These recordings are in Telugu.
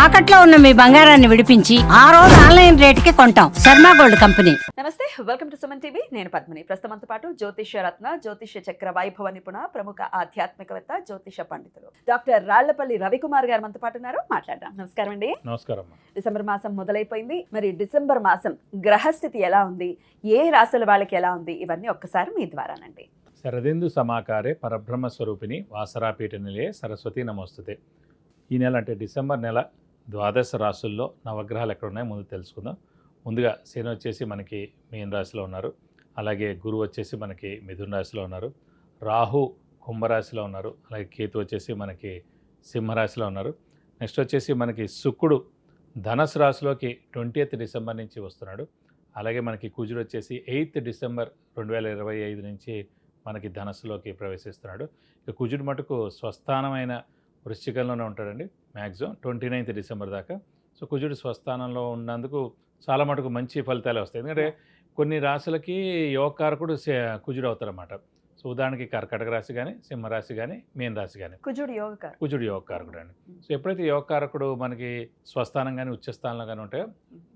తాకట్లో ఉన్న మీ బంగారాన్ని విడిపించి ఆ రోజు ఆన్లైన్ రేటుకి కొంటాం. Sharma gold company. నమస్తే, వెల్కమ్ టు సుమన్ టీవీ. నేను పద్మిని. ప్రస్తుతంతో పాటు జ్యోతిష్య రత్న, జ్యోతిష్య చక్ర వైభవ నిపుణ, ప్రముఖ ఆధ్యాత్మికవేత్త, జ్యోతిష పండితులు డాక్టర్ రాళ్లపల్లి రవికుమార్ గారు మనతో పాటు ఉన్నారు. మాట్లాడదాం. నమస్కారం అండి. నమస్కారం. డిసెంబర్ మాసం మొదలైపోయింది. మరి డిసెంబర్ మాసం గ్రహస్థితి ఎలా ఉంది, ఏ రాశుల వాళ్ళకి ఎలా ఉంది, ఇవన్నీ ఒక్కసారి మీ ద్వారానండి. శరదిందు సమాకారే పరబ్రహ్మ స్వరూపిణి వాసరాపీఠ నిలయే సరస్వతి నమోస్తుతే. ఈ నెల అంటే డిసెంబర్ నెల ద్వాదశ రాశుల్లో నవగ్రహాలు ఎక్కడ ఉన్నాయో ముందు తెలుసుకుందాం. ముందుగా శని వచ్చేసి మనకి మీన రాశిలో ఉన్నారు. అలాగే గురువు వచ్చేసి మనకి మిథున రాశిలో ఉన్నారు. రాహు కుంభరాశిలో ఉన్నారు. అలాగే కేతు వచ్చేసి మనకి సింహరాశిలో ఉన్నారు. నెక్స్ట్ వచ్చేసి మనకి శుక్రుడు ధనుసు రాశిలోకి 20th డిసెంబర్ నుంచి వస్తున్నాడు. అలాగే మనకి కుజుడు వచ్చేసి 8th డిసెంబర్ 2025 నుంచి మనకి ధనస్సులోకి ప్రవేశిస్తున్నాడు. ఇక కుజుడు మటుకు స్వస్థానమైన వృశ్చికంలోనే ఉంటాడండి మ్యాక్సిమం 29th డిసెంబర్ దాకా. సో కుజుడు స్వస్థానంలో ఉన్నందుకు చాలా మటుకు మంచి ఫలితాలే వస్తాయి. ఎందుకంటే కొన్ని రాశులకి యోగకారకుడు కుజుడు అవుతారన్నమాట. సో ఉదాహరణకి కర్కటక రాశి కానీ, సింహరాశి కానీ, మీన రాశి కానీ కుజుడు యోగకారకుడు అండి. సో ఎప్పుడైతే యోగకారకుడు మనకి స్వస్థానం కానీ ఉచ్చస్థానంలో కానీ ఉంటాయో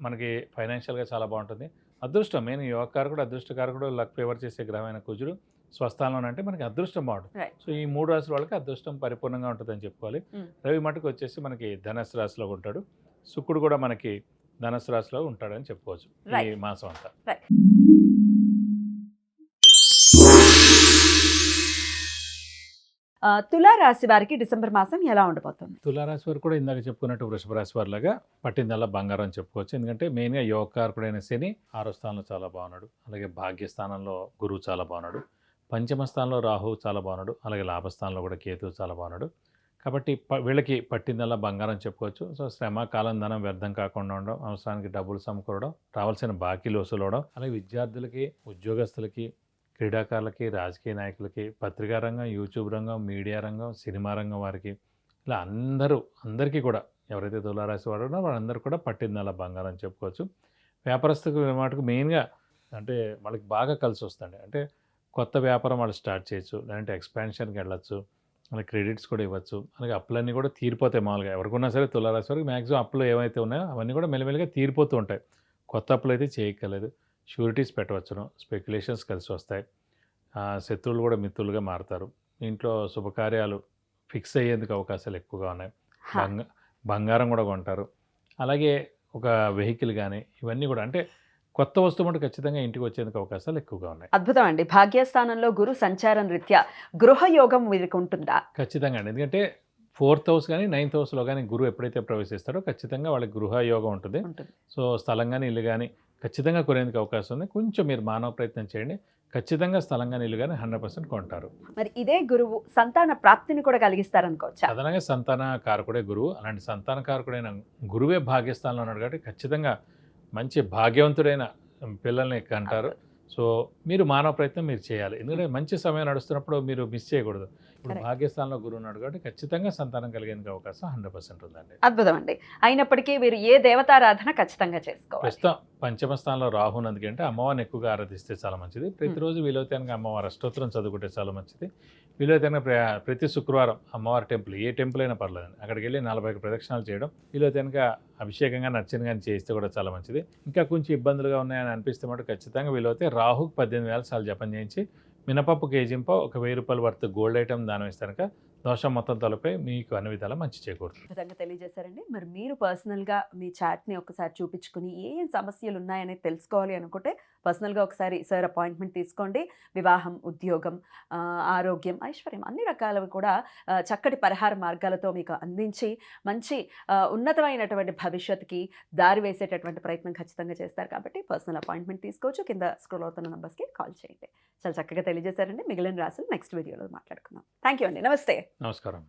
మనకి ఫైనాన్షియల్గా చాలా బాగుంటుంది. అదృష్టం మెయిన్ యోగకారకుడు, అదృష్టకారకుడు, లక్ ఫేవర్ చేసే గ్రహమైన కుజుడు స్వస్థానంలో అంటే మనకి అదృష్టం బాగుంటుంది. సో ఈ 3 రాశుల వాళ్ళకి అదృష్టం పరిపూర్ణంగా ఉంటుందని చెప్పుకోవాలి. రవి మటుకు వచ్చేసి మనకి ధనుసు రాశిలో ఉంటాడు. శుక్రుడు కూడా మనకి ధనుసు రాశిలో ఉంటాడని చెప్పుకోవచ్చు ఈ మాసం అంతా. తులారాశి వారికి డిసెంబర్ మాసం ఎలా ఉండబోతుంది? తులారాశి వారు కూడా ఇందాక చెప్పుకున్నట్టు వృషభ రాశి వారిలాగా పట్టిందల్లా బంగారం అని చెప్పుకోవచ్చు. ఎందుకంటే మెయిన్గా యోగకారకుడైన శని 6వ స్థానంలో చాలా బాగున్నాడు. అలాగే భాగ్యస్థానంలో గురువు చాలా బాగున్నాడు. పంచమ స్థానంలో రాహు చాలా బాగున్నాడు. అలాగే లాభస్థానంలో కూడా కేతు చాలా బాగున్నాడు. కాబట్టి వీళ్ళకి పట్టిందల్లా బంగారం చెప్పుకోవచ్చు. సో శ్రమ, కాలం, ధనం వ్యర్థం కాకుండా ఉండడం, అవసరానికి డబ్బులు సమకూరడం, రావాల్సిన బాకీలు వసూలవడం, అలాగే విద్యార్థులకి, ఉద్యోగస్తులకి, క్రీడాకారులకి, రాజకీయ నాయకులకి, పత్రికా రంగం, యూట్యూబ్ రంగం, మీడియా రంగం, సినిమా రంగం వారికి, ఇలా అందరికీ కూడా ఎవరైతే తులారాశి వాడు ఉన్నారో వాళ్ళందరూ కూడా పట్టిందల్లా బంగారం చెప్పుకోవచ్చు. వ్యాపారస్తులకు మటుకు మెయిన్గా అంటే వాళ్ళకి బాగా కలిసి వస్తుంది. అంటే కొత్త వ్యాపారం వాళ్ళు స్టార్ట్ చేయొచ్చు, లేదంటే ఎక్స్పాన్షన్కి వెళ్ళచ్చు, అలాగే క్రెడిట్స్ కూడా ఇవ్వచ్చు. అలాగే అప్పులన్నీ కూడా తీరిపోతాయి. మామూలుగా ఎవరికన్నా సరే తులారాశి వరకు మ్యాక్సిమం అప్పులు ఏవైతే ఉన్నాయో అవన్నీ కూడా మెల్లిమెల్లిగా తీరిపోతూ ఉంటాయి. కొత్త అప్పులు అయితే చేయక్కర్లేదు. షూరిటీస్ పెట్టవచ్చును, స్పెక్యులేషన్స్ కలిసి వస్తాయి. శత్రువులు కూడా మిత్రులుగా మారుతారు. ఇంట్లో శుభకార్యాలు ఫిక్స్ అయ్యేందుకు అవకాశాలు ఎక్కువగా ఉన్నాయి. బంగారం కూడా కొంటారు. అలాగే ఒక వెహికల్ కానీ ఇవన్నీ కూడా అంటే కొత్త వస్తువు మటు ఖచ్చితంగా ఇంటికి వచ్చేందుకు అవకాశాలు ఎక్కువగా ఉన్నాయి. అద్భుతం అండి. భాగ్యస్థానంలో గురు సంచారం రీత్యా గృహయోగం వీరికి ఉంటుందా? ఖచ్చితంగా అండి. ఎందుకంటే 4th హౌస్ కానీ 9th హౌస్లో కానీ గురువు ఎప్పుడైతే ప్రవేశిస్తాడో ఖచ్చితంగా వాళ్ళకి గృహయోగం ఉంటుంది. సో స్థలం కానీ ఇల్లు కానీ ఖచ్చితంగా కొనేందుకు అవకాశం ఉంది. కొంచెం మీరు మానవ ప్రయత్నం చేయండి, ఖచ్చితంగా స్థలం కానీ ఇల్లు కానీ 100% కొంటారు. మరి ఇదే గురువు సంతాన ప్రాప్తిని కూడా కలిగిస్తారనుకోవచ్చు. అదనంగా సంతాన కారకుడే గురువు. అలాంటి సంతాన కారకుడైన గురువే భాగ్యస్థానంలో ఉన్నాడు కాబట్టి ఖచ్చితంగా మంచి భాగ్యవంతుడైన పిల్లల్ని కంటారు. సో మీరు మానవ ప్రయత్నం మీరు చేయాలి. ఎందుకంటే మంచి సమయం నడుస్తున్నప్పుడు మీరు మిస్ చేయకూడదు. ఇప్పుడు భాగ్యస్థానంలో గురువు ఉన్నాడు కాబట్టి ఖచ్చితంగా సంతానం కలిగేందుకు అవకాశం 100% ఉందండి. అద్భుతం అండి. అయినప్పటికీ వీరు ఏ దేవతారాధన ఖచ్చితంగా చేసుకోవాలి? ప్రస్తుతం పంచమ స్థానంలో రాహు ఉన్నందుకు అంటే అమ్మవారిని ఎక్కువగా ఆరాధిస్తే చాలా మంచిది. ప్రతిరోజు వీలైతే కనుక అమ్మవారి అష్టోత్తరం చదువుకుంటే చాలా మంచిది. వీలైతే కనుక ప్రతి శుక్రవారం అమ్మవారి టెంపుల్, ఏ టెంపుల్ అయినా పర్లేదండి, అక్కడికి వెళ్ళి 40 ప్రదక్షిణాలు చేయడం, వీలైతే కనుక అభిషేకంగా నర్చన కానీ చేస్తే కూడా చాలా మంచిది. ఇంకా కొంచెం ఇబ్బందులుగా ఉన్నాయని అనిపిస్తే మటు ఖచ్చితంగా వీలైతే రాహుకు 18,000 సార్లు జపం చేయించి మినపప్పు కేజీంపో ఒక 1000 రూపాయల వర్త్ గోల్డ్ ఐటమ్ దానం ఇస్తే కనుక దోషం మొత్తం తలపై మీకు అన్ని విధాలా మంచి చేకూరుతుంది. విధంగా తెలియజేశారండి. మరి మీరు పర్సనల్గా మీ చాట్ని ఒకసారి చూపించుకుని ఏం సమస్యలు ఉన్నాయనేది తెలుసుకోవాలి అనుకుంటే పర్సనల్గా ఒకసారి సార్ అపాయింట్మెంట్ తీసుకోండి. వివాహం, ఉద్యోగం, ఆరోగ్యం, ఐశ్వర్యం అన్ని రకాలవి కూడా చక్కటి పరిహార మార్గాలతో మీకు అందించి మంచి ఉన్నతమైనటువంటి భవిష్యత్తుకి దారి వేసేటటువంటి ప్రయత్నం ఖచ్చితంగా చేస్తారు. కాబట్టి పర్సనల్ అపాయింట్మెంట్ తీసుకోవచ్చు. కింద స్క్రోల్ అవుతున్న నంబర్స్కి కాల్ చేయండి. చాలా చక్కగా తెలియజేశారండి. మిగిలిన రాసులు నెక్స్ట్ వీడియోలో మాట్లాడుకుందాం. థ్యాంక్ యూ అండి. నమస్తే. నమస్కారం.